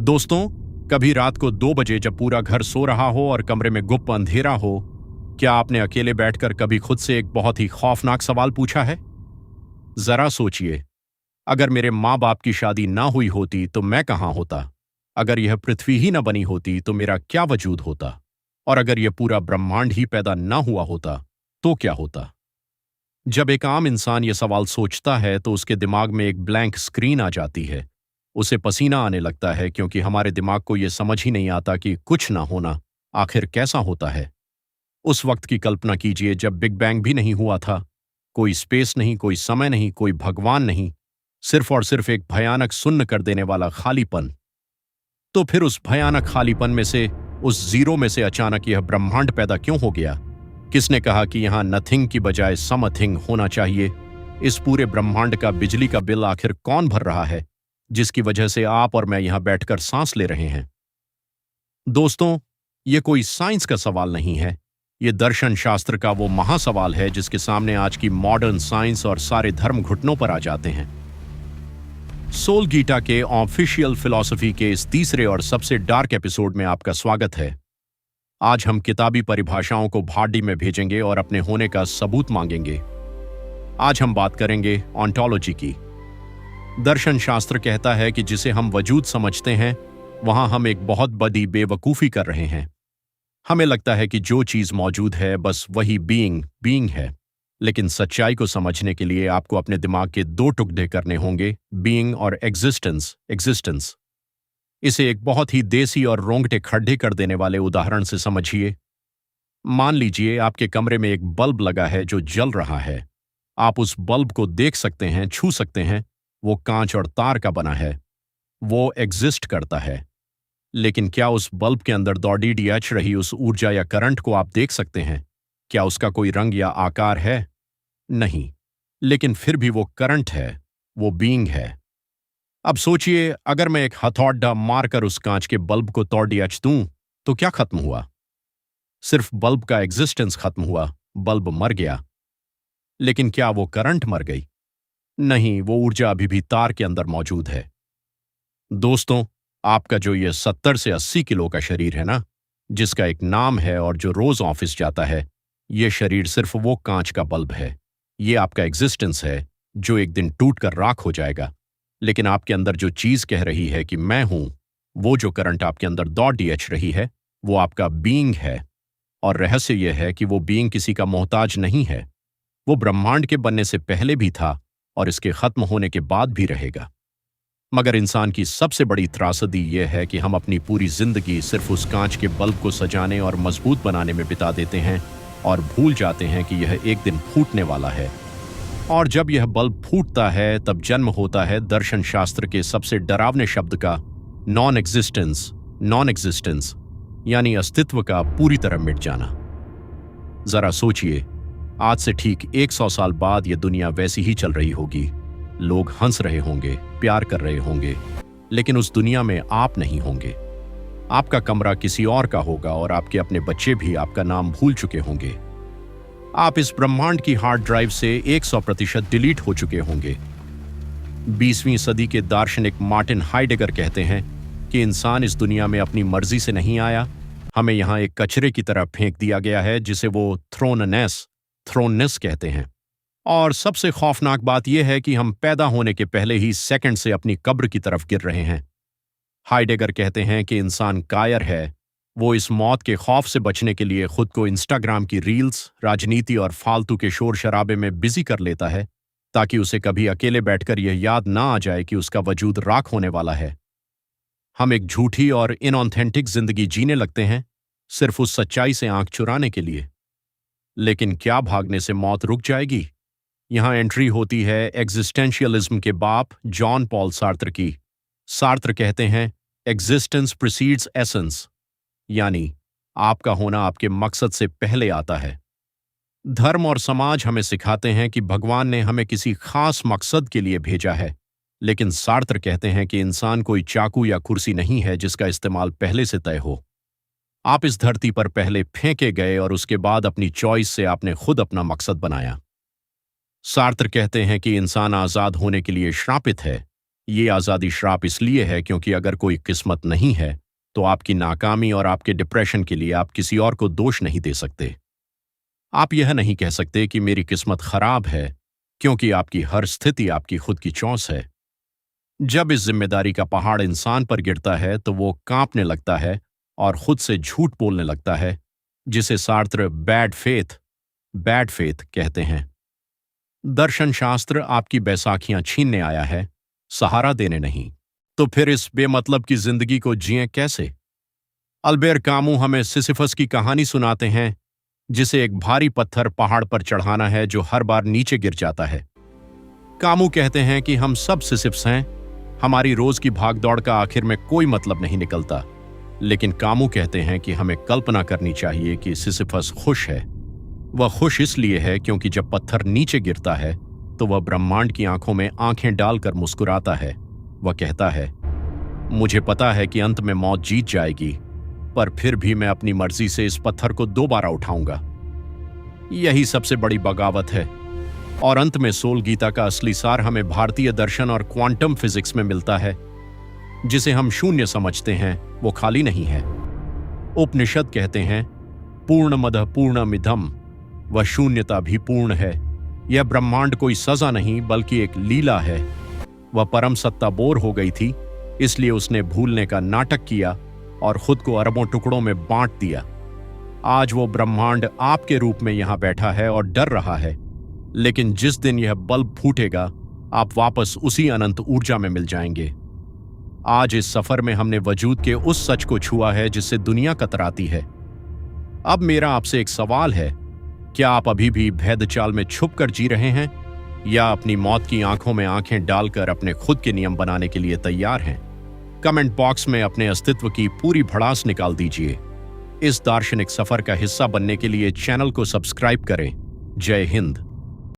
दोस्तों, कभी रात को 2 बजे जब पूरा घर सो रहा हो और कमरे में गुप्त अंधेरा हो, क्या आपने अकेले बैठकर कभी खुद से एक बहुत ही खौफनाक सवाल पूछा है? जरा सोचिए, अगर मेरे माँ बाप की शादी ना हुई होती तो मैं कहाँ होता? अगर यह पृथ्वी ही न बनी होती तो मेरा क्या वजूद होता? और अगर यह पूरा ब्रह्मांड ही पैदा ना हुआ होता तो क्या होता? जब एक आम इंसान यह सवाल सोचता है तो उसके दिमाग में एक ब्लैंक स्क्रीन आ जाती है। उसे पसीना आने लगता है क्योंकि हमारे दिमाग को यह समझ ही नहीं आता कि कुछ ना होना आखिर कैसा होता है। उस वक्त की कल्पना कीजिए जब बिग बैंग भी नहीं हुआ था। कोई स्पेस नहीं, कोई समय नहीं, कोई भगवान नहीं, सिर्फ और सिर्फ एक भयानक सुन्न कर देने वाला खालीपन। तो फिर उस भयानक खालीपन में से, उस जीरो में से अचानक यह ब्रह्मांड पैदा क्यों हो गया? किसने कहा कि यहां नथिंग की बजाय समथिंग होना चाहिए? इस पूरे ब्रह्मांड का बिजली का बिल आखिर कौन भर रहा है, जिसकी वजह से आप और मैं यहां बैठकर सांस ले रहे हैं? दोस्तों, ये कोई साइंस का सवाल नहीं है। ये दर्शन शास्त्र का वो महासवाल है जिसके सामने आज की मॉडर्न साइंस और सारे धर्म घुटनों पर आ जाते हैं। सोल गीता के ऑफिशियल फिलॉसफी के इस तीसरे और सबसे डार्क एपिसोड में आपका स्वागत है। आज हम किताबी परिभाषाओं को भाटी में भेजेंगे और अपने होने का सबूत मांगेंगे। आज हम बात करेंगे ऑन्टोलॉजी की। दर्शन शास्त्र कहता है कि जिसे हम वजूद समझते हैं, वहां हम एक बहुत बड़ी बेवकूफी कर रहे हैं। हमें लगता है कि जो चीज मौजूद है बस वही बीइंग है। लेकिन सच्चाई को समझने के लिए आपको अपने दिमाग के 2 टुकड़े करने होंगे, बीइंग और एग्जिस्टेंस। इसे एक बहुत ही देसी और रोंगटे खड्डे कर देने वाले उदाहरण से समझिए। मान लीजिए आपके कमरे में एक बल्ब लगा है जो जल रहा है। आप उस बल्ब को देख सकते हैं, छू सकते हैं। वो कांच और तार का बना है। वो एग्जिस्ट करता है। लेकिन क्या उस बल्ब के अंदर दौड़ी डीएच रही उस ऊर्जा या करंट को आप देख सकते हैं? क्या उसका कोई रंग या आकार है? नहीं। लेकिन फिर भी वो करंट है, वो बीइंग है। अब सोचिए, अगर मैं एक हथौड़ा मारकर उस कांच के बल्ब को तोड़ डीएच दूं तो क्या खत्म हुआ? सिर्फ बल्ब का एग्जिस्टेंस खत्म हुआ, बल्ब मर गया। लेकिन क्या वो करंट मर गई? नहीं, वो ऊर्जा अभी भी तार के अंदर मौजूद है। दोस्तों, आपका जो ये 70 से 80 किलो का शरीर है ना, जिसका एक नाम है और जो रोज ऑफिस जाता है, ये शरीर सिर्फ वो कांच का बल्ब है। ये आपका एग्जिस्टेंस है जो एक दिन टूटकर राख हो जाएगा। लेकिन आपके अंदर जो चीज कह रही है कि मैं हूं, वो जो करंट आपके अंदर दौड़ डीएच रही है, वो आपका बीइंग है। और रहस्य यह है कि वो बीइंग किसी का मोहताज नहीं है। वो ब्रह्मांड के बनने से पहले भी था और इसके खत्म होने के बाद भी रहेगा। मगर इंसान की सबसे बड़ी त्रासदी यह है कि हम अपनी पूरी जिंदगी सिर्फ उस कांच के बल्ब को सजाने और मजबूत बनाने में बिता देते हैं और भूल जाते हैं कि यह एक दिन फूटने वाला है। और जब यह बल्ब फूटता है तब जन्म होता है दर्शन शास्त्र के सबसे डरावने शब्द का, नॉन एग्जिस्टेंस, यानी अस्तित्व का पूरी तरह मिट जाना। जरा सोचिए, आज से ठीक 100 साल बाद यह दुनिया वैसी ही चल रही होगी। लोग हंस रहे होंगे, प्यार कर रहे होंगे, लेकिन उस दुनिया में आप नहीं होंगे। आपका कमरा किसी और का होगा और आपके अपने बच्चे भी आपका नाम भूल चुके होंगे। आप इस ब्रह्मांड की हार्ड ड्राइव से 100% डिलीट हो चुके होंगे। 20वीं सदी के दार्शनिक मार्टिन हाइडेगर कहते हैं कि इंसान इस दुनिया में अपनी मर्जी से नहीं आया। हमें यहां एक कचरे की तरह फेंक दिया गया है जिसे वो थ्रोननेस कहते हैं। और सबसे खौफनाक बात यह है कि हम पैदा होने के पहले ही सेकंड से अपनी कब्र की तरफ गिर रहे हैं। हाइडेगर कहते हैं कि इंसान कायर है। वो इस मौत के खौफ से बचने के लिए खुद को इंस्टाग्राम की रील्स, राजनीति और फालतू के शोर शराबे में बिजी कर लेता है ताकि उसे कभी अकेले बैठकर यह याद ना आ जाए कि उसका वजूद राख होने वाला है। हम एक झूठी और इनऑथेंटिक जिंदगी जीने लगते हैं, सिर्फ उस सच्चाई से आंख चुराने के लिए। लेकिन क्या भागने से मौत रुक जाएगी? यहां एंट्री होती है एग्जिस्टेंशियलिज्म के बाप जॉन पॉल सार्त्र की। सार्त्र कहते हैं, एग्जिस्टेंस प्रीसीड्स एसेंस, यानी आपका होना आपके मकसद से पहले आता है। धर्म और समाज हमें सिखाते हैं कि भगवान ने हमें किसी खास मकसद के लिए भेजा है, लेकिन सार्त्र कहते हैं कि इंसान कोई चाकू या कुर्सी नहीं है जिसका इस्तेमाल पहले से तय हो। आप इस धरती पर पहले फेंके गए और उसके बाद अपनी चॉइस से आपने खुद अपना मकसद बनाया। सार्त्र कहते हैं कि इंसान आजाद होने के लिए श्रापित है, ये आज़ादी श्राप इसलिए है क्योंकि अगर कोई किस्मत नहीं है तो आपकी नाकामी और आपके डिप्रेशन के लिए आप किसी और को दोष नहीं दे सकते। आप यह नहीं कह सकते कि मेरी किस्मत खराब है, क्योंकि आपकी हर स्थिति आपकी खुद की चॉइस है। जब इस जिम्मेदारी का पहाड़ इंसान पर गिरता है तो वो कांपने लगता है और खुद से झूठ बोलने लगता है, जिसे सार्त्र बैड फेथ कहते हैं। दर्शन शास्त्र आपकी बैसाखियां छीनने आया है, सहारा देने नहीं। तो फिर इस बेमतलब की जिंदगी को जिएं कैसे? अल्बेर कामू हमें सिसिफस की कहानी सुनाते हैं, जिसे एक भारी पत्थर पहाड़ पर चढ़ाना है जो हर बार नीचे गिर जाता है। कामू कहते हैं कि हम सब सिसिफस हैं, हमारी रोज की भागदौड़ का आखिर में कोई मतलब नहीं निकलता। लेकिन कामू कहते हैं कि हमें कल्पना करनी चाहिए कि सिसिफस खुश है। वह खुश इसलिए है क्योंकि जब पत्थर नीचे गिरता है तो वह ब्रह्मांड की आंखों में आंखें डालकर मुस्कुराता है। वह कहता है, मुझे पता है कि अंत में मौत जीत जाएगी, पर फिर भी मैं अपनी मर्जी से इस पत्थर को दोबारा उठाऊंगा। यही सबसे बड़ी बगावत है। और अंत में सोल गीता का असली सार हमें भारतीय दर्शन और क्वांटम फिजिक्स में मिलता है। जिसे हम शून्य समझते हैं वो खाली नहीं है। उपनिषद कहते हैं, पूर्णमदः पूर्णमिदम्, वह शून्यता भी पूर्ण है। यह ब्रह्मांड कोई सजा नहीं बल्कि एक लीला है। वह परम सत्ता बोर हो गई थी, इसलिए उसने भूलने का नाटक किया और खुद को अरबों टुकड़ों में बांट दिया। आज वो ब्रह्मांड आपके रूप में यहां बैठा है और डर रहा है। लेकिन जिस दिन यह बल्ब फूटेगा, आप वापस उसी अनंत ऊर्जा में मिल जाएंगे। आज इस सफर में हमने वजूद के उस सच को छुआ है जिससे दुनिया कतराती है। अब मेरा आपसे एक सवाल है, क्या आप अभी भी भेदचाल में छुपकर जी रहे हैं, या अपनी मौत की आंखों में आंखें डालकर अपने खुद के नियम बनाने के लिए तैयार हैं? कमेंट बॉक्स में अपने अस्तित्व की पूरी भड़ास निकाल दीजिए। इस दार्शनिक सफर का हिस्सा बनने के लिए चैनल को सब्सक्राइब करें। जय हिंद।